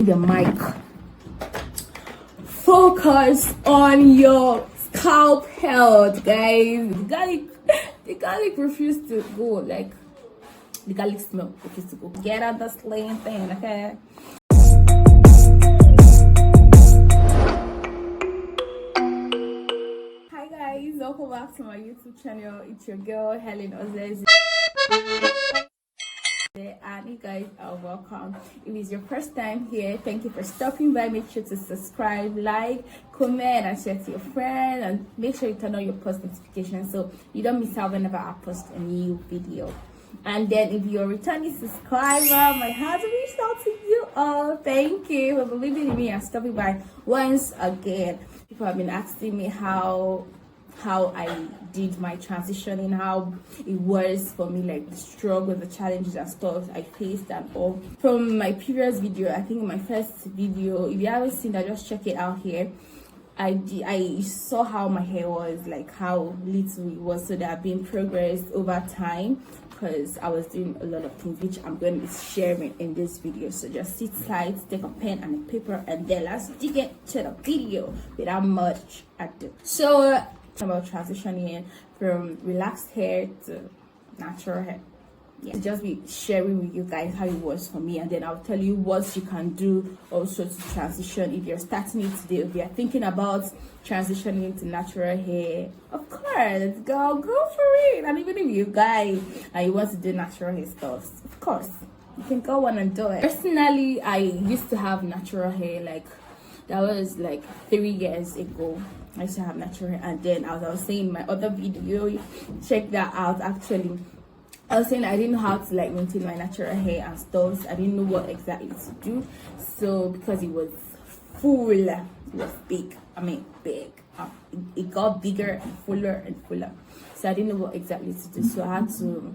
the mic. Focus on your scalp health, guys. The garlic refused to go. Like the garlic smell refused to go. Get out the slaying thing, okay? Hi guys, welcome back to my YouTube channel. It's your girl Helen Ozez. And you guys are welcome. If it's your first time here, thank you for stopping by. Make sure to subscribe, like, comment, and share to your friends, and make sure you turn on your post notifications so you don't miss out whenever I post a new video. And then if you're a returning subscriber, my heart reached out to you all. Thank you for believing in me and stopping by once again. People have been asking me how I did my transition and how it was for me, like the struggle, the challenges and stuff I faced and all. From my previous video, I think my first video, if you haven't seen that, just check it out here. I saw how my hair was, like how little it was, so there have been progress over time because I was doing a lot of things which I'm going to be sharing in this video. So just sit tight, take a pen and a paper, and then let's dig into the video without much ado. So about transitioning from relaxed hair to natural hair. Yeah, to just be sharing with you guys how it was for me, and then I'll tell you what you can do also to transition if you're starting it today. If you're thinking about transitioning to natural hair, of course, go for it. And even if you guys and you want to do natural hair stuff, of course you can go on and do it. Personally, I used to have natural hair, like that was like 3 years ago. I used to have natural hair, and then as I was saying in my other video, check that out. Actually, I was saying I didn't know how to like maintain my natural hair and stuff. I didn't know what exactly to do. So because it was full, it was big. I mean big. It got bigger and fuller. So I didn't know what exactly to do. So I had to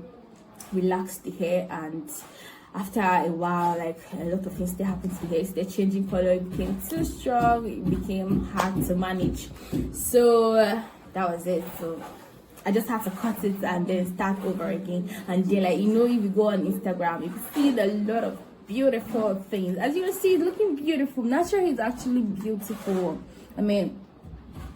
relax the hair, and after a while, like a lot of things that happened to the hair, they're changing color. It became too strong. It became hard to manage. So that was it. So I just have to cut it and then start over again. And then, like, you know, if you go on Instagram, you can see a lot of beautiful things. As you can see, it's looking beautiful. Natural hair is actually beautiful. I mean,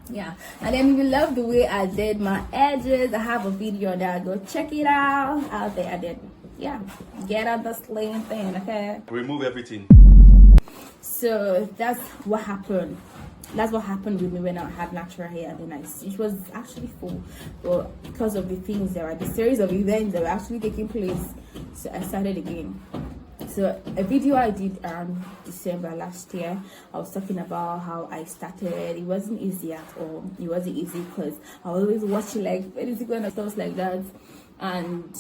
yeah. And then if you love the way I did my edges, I have a video on that. Go check it out there. I did. Yeah, get out the slaying thing, okay? Remove everything. So that's what happened. That's what happened with me when I had natural hair, and then it was actually full, but because of the things there were the series of events that were actually taking place, so I started again. So a video I did around December last year, I was talking about how I started. It wasn't easy at all. It wasn't easy because I was always watching like when is it going to stuff like that, and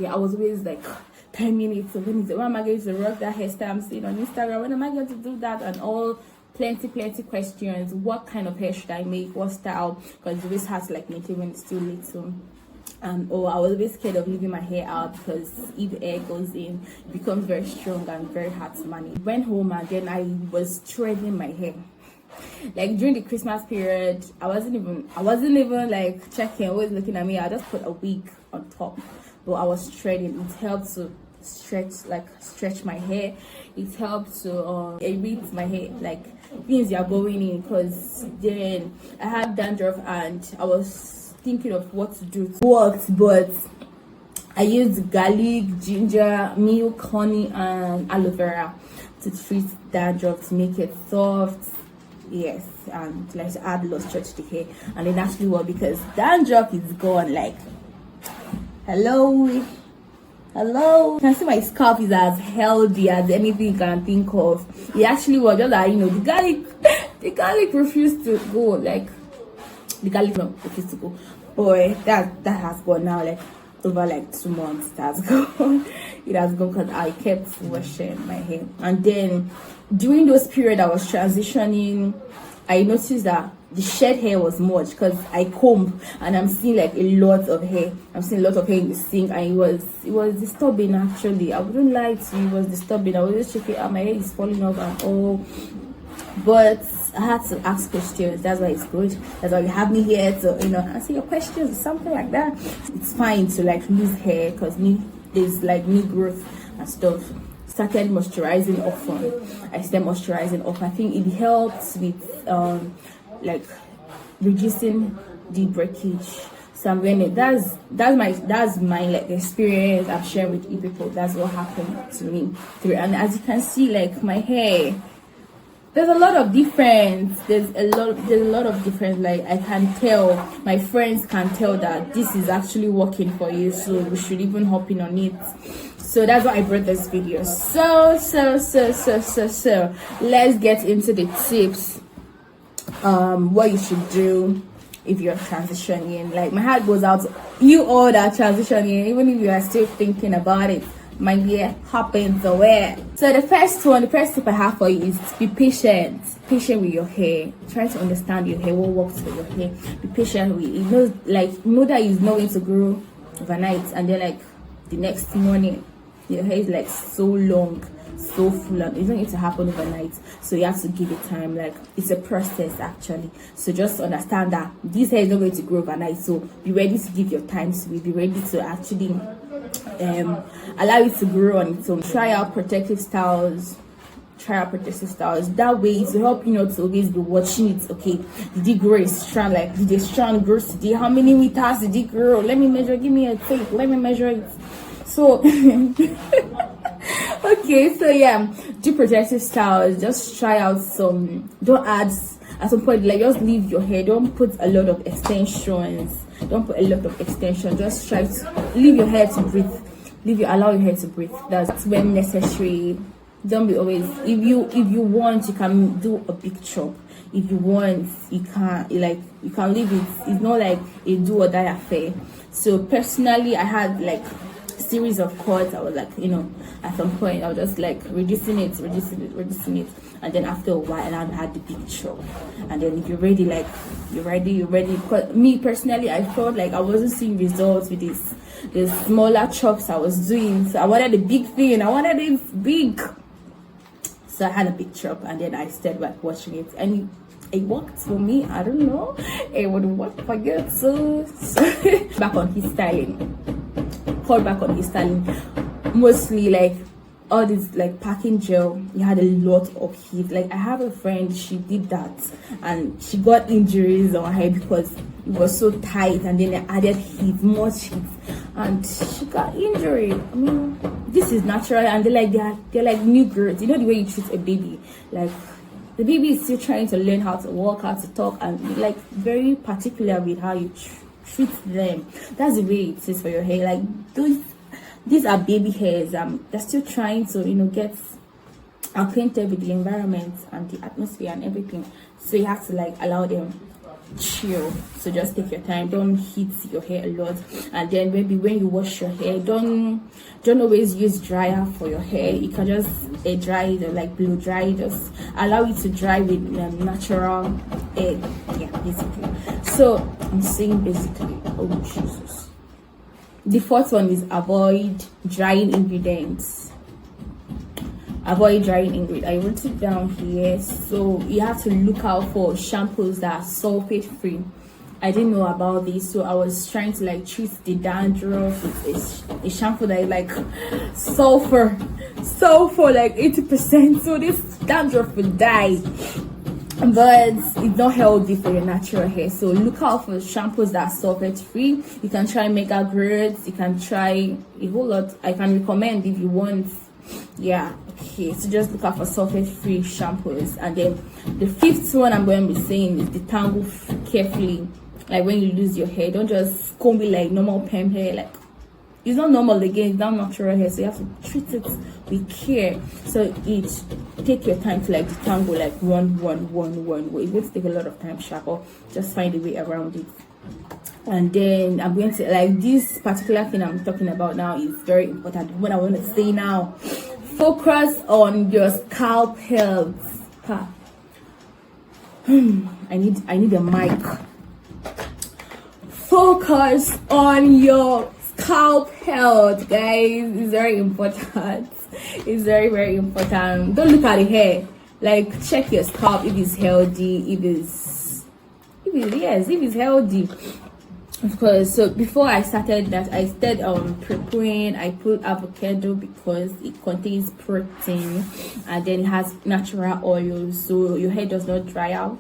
yeah, I was always like 10 minutes. So when am I going to rock that hairstyle I'm seeing on Instagram? When am I going to do that? And all plenty questions. What kind of hair should I make? What style? Because you always have to like maintain when it's too little. And I was always scared of leaving my hair out because if air goes in, it becomes very strong and very hard to manage. Went home and then I was threading my hair. Like during the Christmas period, I wasn't even like checking, always looking at me. I just put a wig on top, but I was threading. It helped to stretch my hair. It helped to erase my hair, like things are going in, because then I had dandruff and I was thinking of what to do. It worked, but I used garlic, ginger, milk, honey, and aloe vera to treat dandruff, to make it soft. Yes, and like to add luster to the hair, and it actually worked because dandruff is gone. Like, hello, you can see my scalp is as healthy as anything you can think of. It actually was just that, you know, the garlic refused to go. Like the garlic refused to go. Boy, that has gone now. Like over like 2 months, it has gone. It has gone because I kept washing my hair. And then during those period I was transitioning, I noticed that the shed hair was much because I comb and I'm seeing like a lot of hair. I'm seeing a lot of hair in the sink, and it was disturbing actually. I wouldn't lie to you, it was disturbing. I was just checking out, my hair is falling off and all. But I had to ask questions. That's why it's good. That's why you have me here to, you know, answer your questions or something like that. It's fine to like lose hair because there's like new growth and stuff. started moisturizing often. I think it helps with like reducing the breakage. So I'm going to, that's my like experience I've shared with you people. That's what happened to me through. And as you can see, like my hair, there's a lot of difference. There's a lot of difference. Like I can tell, my friends can tell that this is actually working for you, so we should even hop in on it. So that's why I brought this video. So let's get into the tips. What you should do if you're transitioning. Like my heart goes out to you all that transitioning, even if you are still thinking about it. My dear, happens away. So the first tip I have for you is be patient with your hair. Try to understand your hair, what works for your hair. Be patient with it. Know that it's not going to grow overnight, and then like the next morning your hair is like so long, so full, and it's not going to happen overnight. So you have to give it time. Like it's a process actually. So just understand that this hair is not going to grow overnight. So be ready to give your time to it. Be ready to actually allow it to grow on its own. Try out protective styles. That way it will help you not to always be watching it. Okay, did it grow a strand? Like did the strand grow today? How many meters did it grow? Let me measure. Give me a tape. Let me measure it. So okay, so yeah, do protective styles. Just try out some. Don't add at some point, like just leave your hair. Don't put a lot of extensions. Just try to leave your hair to breathe. Allow your hair to breathe. That's when necessary. Don't be always. If you want, you can do a big chop. If you want, you can't. Like you can leave it. It's not like a do or die affair. So personally, I had like series of cuts. I was like, at some point I was just like reducing it, and then after a while I had the big chop. And then if you're ready, like you're ready. Because me personally, I felt like I wasn't seeing results with the smaller chops I was doing. So I wanted a big thing. I wanted it big. So I had a big chop, and then I started like watching it, and it worked for me. I don't know, it would work for you. So back on his styling. Mostly like all this like packing gel, you had a lot of heat. Like I have a friend, she did that and she got injuries on her because it was so tight, and then they added heat, much heat, and she got injury. I mean, this is natural, and they're like new girls. You know the way you treat a baby, like the baby is still trying to learn how to walk, how to talk, and like very particular with how you treat them. That's the way it is for your hair. Like these are baby hairs. They're still trying to get acquainted with the environment and the atmosphere and everything. So you have to like allow them chill. So just take your time. Don't heat your hair a lot. And then maybe when you wash your hair, don't always use dryer for your hair. You can just dry it or like blow dry. Just allow it to dry with natural air. Yeah, basically. So I'm saying basically, oh Jesus. The fourth one is avoid drying ingredients. I wrote it down here. So you have to look out for shampoos that are sulfate free. I didn't know about this, so I was trying to like treat the dandruff with a shampoo that is like sulfur like 80%. So this dandruff will die. But it's not healthy for your natural hair. So look out for shampoos that are sulfate free. You can try Mega Growth. You can try a whole lot. I can recommend if you want. Yeah, okay. So just look out for sulfate free shampoos. And then the fifth one I'm going to be saying is detangle carefully. Like when you lose your hair, don't just comb it like normal perm hair. Like it's not normal again, it's not natural hair, so you have to treat it with care. So take your time to like detangle, like one way. It will take a lot of time, or just find a way around it. And then I'm going to like this particular thing I'm talking about now is very important. What I want to say now, focus on your scalp health. I need a mic. Focus on your scalp health, guys. It's very important. It's very, very important. Don't look at the hair. Like check your scalp if it's healthy, if it's healthy. of course. So before I started that, I started preparing. I put avocado because it contains protein, and then it has natural oil, so your hair does not dry out.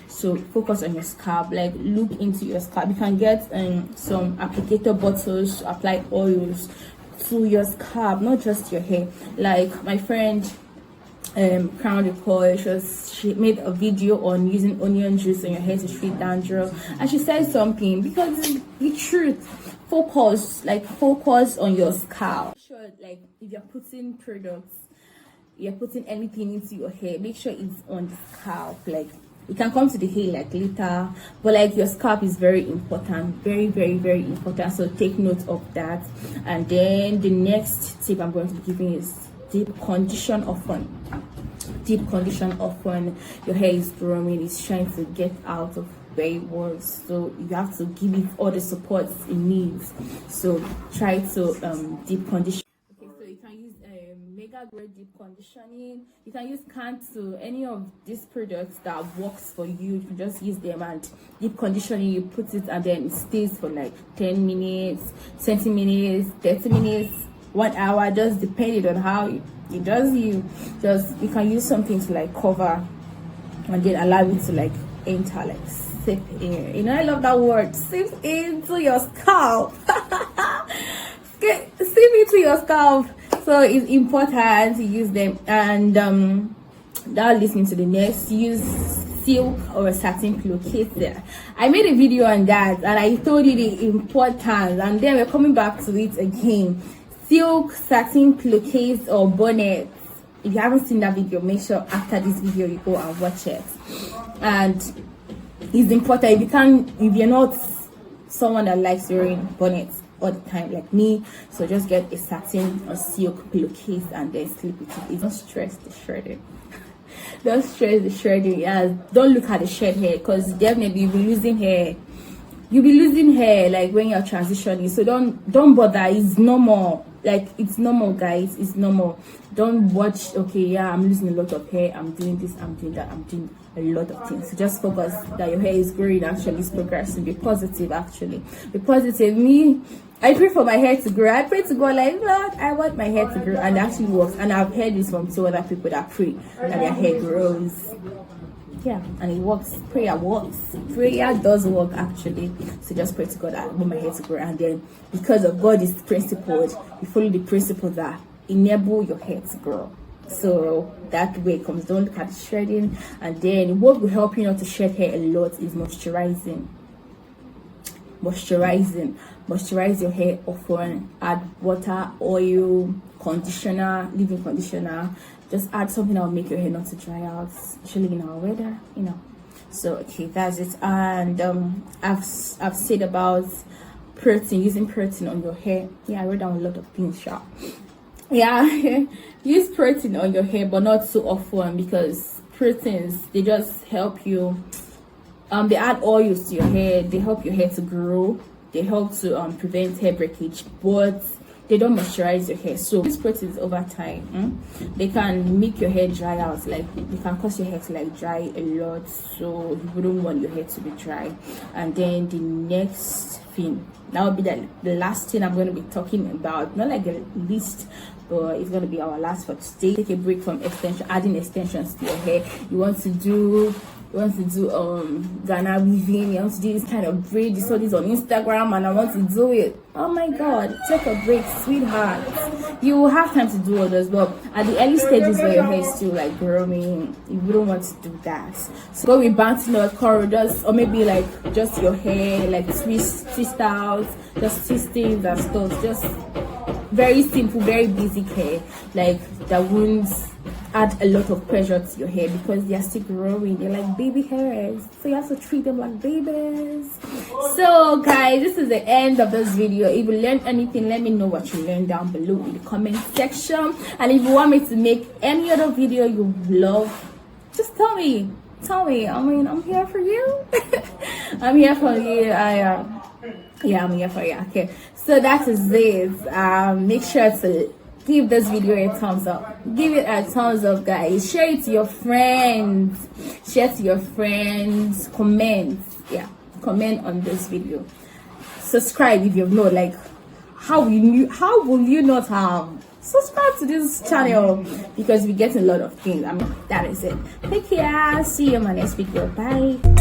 So focus on your scalp, like look into your scalp. You can get some applicator bottles to apply oils to your scalp, not just your hair. Like my friend Crown the Coils, she made a video on using onion juice on your hair to treat dandruff, and she said something, because it's the truth. Focus on your scalp. Sure, like if you're putting products, you're putting anything into your hair, make sure it's on the scalp. Like it can come to the hair like later, but like your scalp is very important, very very important, so take note of that. And then the next tip I'm going to be giving is deep condition often. Deep condition often your hair is growing, it's trying to get out of where it was, so you have to give it all the support it needs. So try to deep condition. Okay, so you can use mega grade deep conditioning. You can use Cantu, any of these products that works for you. You can just use them, and deep conditioning, you put it and then it stays for like 10 minutes, 20 minutes, 30 minutes, 1 hour, just depending on how it does you. You can use something to like cover and then allow it to like enter, like sip in. You know, I love that word, sip into your scalp. Sip into your scalp. So it's important to use them. And now listening to the next, use silk or a satin pillowcase. There, I made a video on that and I told you the importance, and then we're coming back to it again. Silk, satin pillowcase or bonnet. If you haven't seen that video, make sure after this video you go and watch it. And it's important. If you're not someone that likes wearing bonnets all the time like me, so just get a satin or silk pillowcase and then sleep with it. Don't stress the shredding. Don't stress the shredding. Yeah, don't look at the shed hair, because definitely you'll be losing hair. You'll be losing hair like when you're transitioning. So don't bother. It's normal. Like it's normal, guys. It's normal. Don't watch, okay, yeah, I'm losing a lot of hair, I'm doing this, I'm doing that, I'm doing a lot of things. So just focus that your hair is growing, actually it's progressing. Be positive, actually. Be positive. Me, I pray for my hair to grow. I pray to God, like, Lord, I want my hair to grow, and it actually works. And I've heard this from two other people that pray that their hair grows. Yeah, and it works. Prayer works. Prayer does work, actually. So just pray to God, I want my hair to grow, and then because of God is principled, you follow the principle that enable your hair to grow. So that way it comes. Don't look at the shredding. And then what will help you not to shed hair a lot is moisturizing. Moisturize your hair often. Add water, oil, conditioner, leave-in conditioner. Just add something that will make your hair not to dry out, especially in our weather, you know. So okay, that's it. And I've said about protein, using protein on your hair. Yeah, I wrote down a lot of things, sharp. Yeah, use protein on your hair, but not so often, because proteins, they just help you. They add oils to your hair. They help your hair to grow. They help to prevent hair breakage, but they don't moisturize your hair. So these proteins over time, they can make your hair dry out. Like they can cause your hair to like dry a lot. So you wouldn't want your hair to be dry. And then the next thing, that would be the last thing I'm going to be talking about. Not like the least, but it's going to be our last for today. Take a break from adding extensions to your hair. You want to do Ghana weaving, you want to do this kind of braid, you saw this on Instagram and I want to do it. Oh my God, take a break, sweetheart. You will have time to do all those, but at the early stages where your hair is still like growing, you wouldn't want to do that. So go with banting or corridors, or maybe like just your hair, like twist out, just twistings and stuff. Just very simple, very basic hair, like that won't add a lot of pressure to your hair, because they are still growing. They're like baby hairs, so you have to treat them like babies. So guys, this is the end of this video. If you learned anything, let me know what you learned down below in the comment section. And if you want me to make any other video you love, just tell me. I mean, I'm here for you. I'm here for you. Yeah, I'm here for you. Okay, so that is it. Make sure to give this video a thumbs up. Give it a thumbs up, guys. Share it to your friends. Comment. Yeah, comment on this video. subscribe if you've not. Like, how will you not subscribe to this channel? Because we get a lot of things. I mean, that is it. Take care. See you in my next video. Bye.